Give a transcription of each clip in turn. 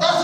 10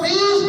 20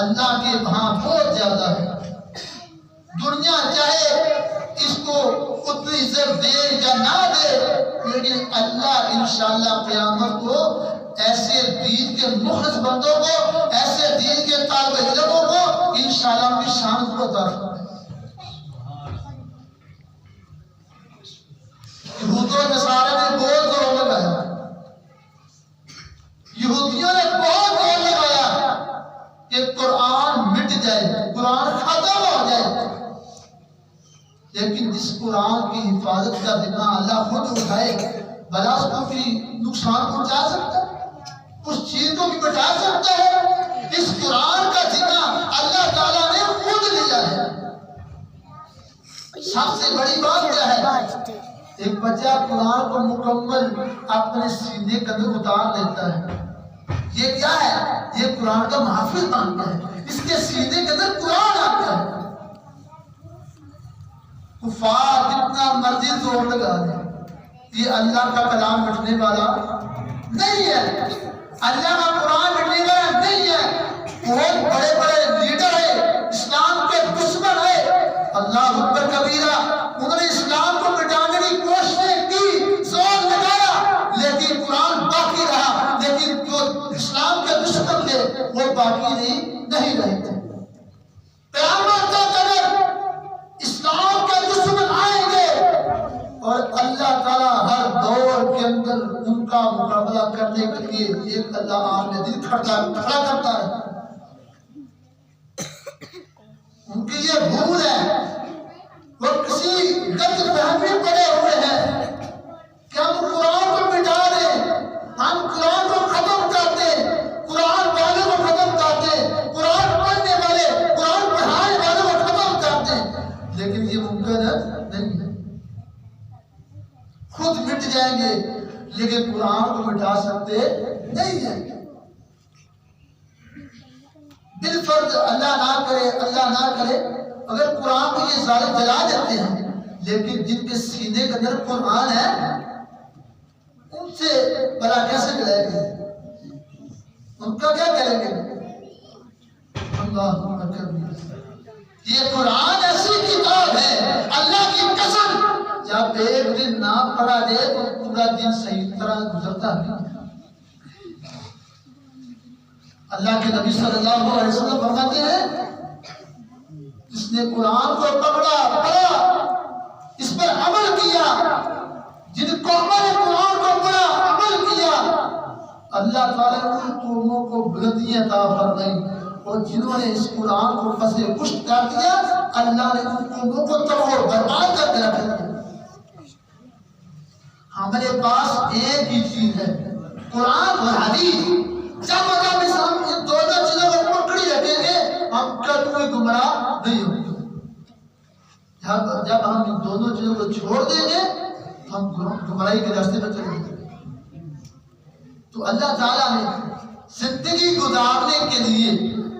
اللہ کے وہاں بہت زیادہ ہے. دنیا چاہے اس کو اتنی عزت دے یا نہ دے، لیکن اللہ انشاءاللہ قیامت کو ایسے دین کے مخلص بندوں کو، ایسے دین کے طالب علموں کو انشاءاللہ ان کی شان کو عطا فرمائے. یہود و نصارہ نے بہت زور لگایا، یہودیوں نے بہت زور لگایا کہ قرآن مٹ جائے، قرآن ختم ہو جائے. لیکن جس قرآن کی حفاظت کا ذمہ اللہ خود اٹھائے، بلا اس کو بھی نقصان پہنچا سکتا ہے، اس چیز کو بھی بٹا سکتا ہے. اس قرآن کا ذمہ اللہ تعالیٰ نے خود لیا ہے. سب سے بڑی بات کیا ہے؟ ایک بچہ قرآن کو مکمل اپنے سینے کے اندر اتار لیتا ہے. یہ کیا ہے؟ یہ قرآن کا محافظ بنتا ہے، اس کے سینے کے اندر قرآن آتا ہے. کفار جتنا مرضی زور لگا دیں، یہ اللہ کا کلام مٹنے والا نہیں ہے، اللہ کا قرآن مٹنے والا نہیں ہے. بہت بڑے بڑے لیڈر ہیں، اسلام کے دشمن ہیں، اللہ اکبر کبیرہ، انہوں نے اسلام کو مٹانے کی کوششیں کی، زور لگایا، لیکن قرآن باقی رہا. لیکن جو اسلام کے دشمن تھے وہ باقی نہیں رہے تھے. قیامت تک اگر اسلام کے دشمن آئیں گے اور اللہ تعالیٰ ہر دور کے اندر ان کا مقابلہ کرنے کے لیے ایک اللہ عالم دل کھڑا کرتا ہے. ان کی یہ بھول ہے، وہ کسی غلط فہمی پڑے ہوئے ہیں کہ ہم قرآن کو مٹا دیں، ہم قرآن کو ختم کر دیں، قرآن والے کو ختم کر دیں، قرآن پڑھنے والے، قرآن پڑھانے والے کو ختم کر دیں. لیکن یہ ممکن نہیں ہے. خود مٹ جائیں گے لیکن قرآن کو مٹا سکتے نہیں ہیں. بالفرض اللہ نہ کرے اگر قرآن کو یہ ظالم جلا دیتے ہیں، لیکن جن کے سینے کے اندر قرآن ہے ان سے بلا کیسے جلائیں گے؟ ان کا کیا کریں گے؟ اللہ اکبر. یہ قرآن ایسی کتاب ہے، اللہ کی قسم، جب ایک دن نہ پڑھا جائے تو پورا دن صحیح طرح گزرتا نہیں. اللہ کے نبی صلی اللہ علیہ وسلم فرماتے ہیں جس نے قرآن کو پکڑا، پڑھا، اس پر عمل کیا، جن قوموں نے قرآن کو پڑھا، عمل کیا، اللہ تعالیٰ نے ان قوموں کو بلندیاں عطا فرمائی. اور جنہوں نے اس قرآن کو پس پشت کر دیا، اللہ نے ان قوموں کو تباہ و برباد کر کے رکھ دیا. ہمارے پاس ایک ہی چیز ہے، قرآن اور حدیث. جب ہم ان دونوں چیزوں کو پکڑی رکھیں گے ہم کبھی گمراہ نہیں ہوں گے. جب ہم ان دونوں چیزوں کو چھوڑ دیں گے ہم گمراہی کے راستے پر چلیں گے. تو اللہ تعالیٰ نے زندگی گزارنے کے لیے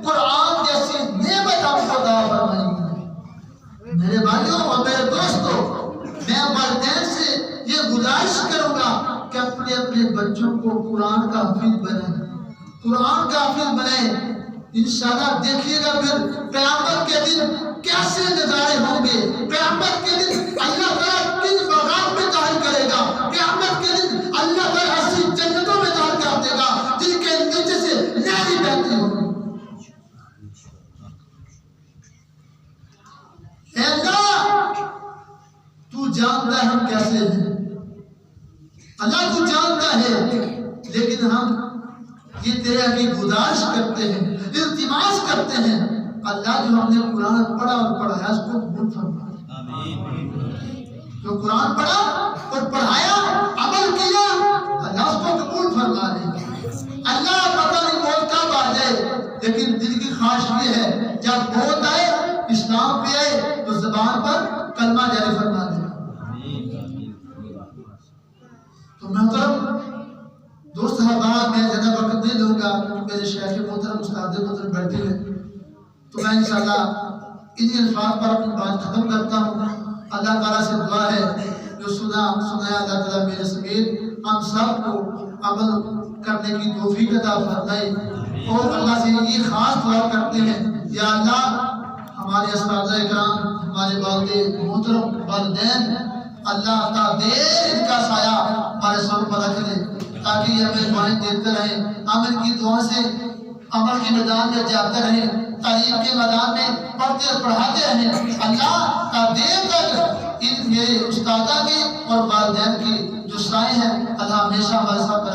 قرآن جیسی نعمت ہم کو عطا فرمائی ہے. میرے بھائیوں اور میرے دوستوں، میں والدین سے یہ گزارش کروں گا کہ اپنے بچوں کو قرآن کا حافظ بنائیں، قرآن کا حافظ بنائیں. انشاءاللہ دیکھیے گا پھر قیامت کے دن کیسے نظارے ہوں گے. قیامت کے دن اللہ تعالیٰ کن باغات میں ظاہر کرے گا. قیامت کے دن اللہ تعالیٰ ایسی جنتوں میں ظاہر کر دے گا جن کے نیچے سے نہریں بہتی ہوں. اے اللہ تو جانتا ہے ہم کیسے ہیں، اللہ تو جانتا ہے، لیکن ہم یہ تیرے آگے گزارش کرتے ہیں، التماس کرتے ہیں، اللہ جو ہم نے قرآن پڑھا اور پڑھایا اس کو قبول فرما. جو قرآن پڑھا اور پڑھایا، عمل کیا، اللہ اس کو قبول فرما لے. اللہ پتہ نہیں موت کب آ جائے، لیکن دل کی خواہش یہ ہے جب موت آئے، اسلام پہ آئے تو زبان پر کلمہ جاری فرما دے. تو محترم دوست احباب، میں زیادہ وقت نہیں دوں گا کیونکہ میرے شیخ محترم استاد محترم بیٹھے ہیں. تو میں انشاءاللہ انہی الفاظ پر اپنی بات ختم کرتا ہوں. اللہ تعالیٰ سے دعا ہے جو سنایا اللہ تعالیٰ میرے سمیت ہم سب کو عمل کرنے کی توفیق عطا فرمائے. اور اللہ سے یہ خاص دعا کرتے ہیں یا اللہ ہمارے اساتذہ اکرام ہمارے والد محترم والدین اللہ کا دیر ان کا سایہ ہمارے سر پر رکھ دے تاکہ یہ ہمیں دعائیں دیتے رہیں ہم ان کی دعاؤں سے عمل کے میدان میں جاتے رہیں تعلیم کے میدان میں پڑھتے اور پڑھاتے رہیں اللہ کا دیر تک ان میرے استادہ کی اور والدین کی جو سائیں ہیں اللہ ہمیشہ ہمارے ساتھ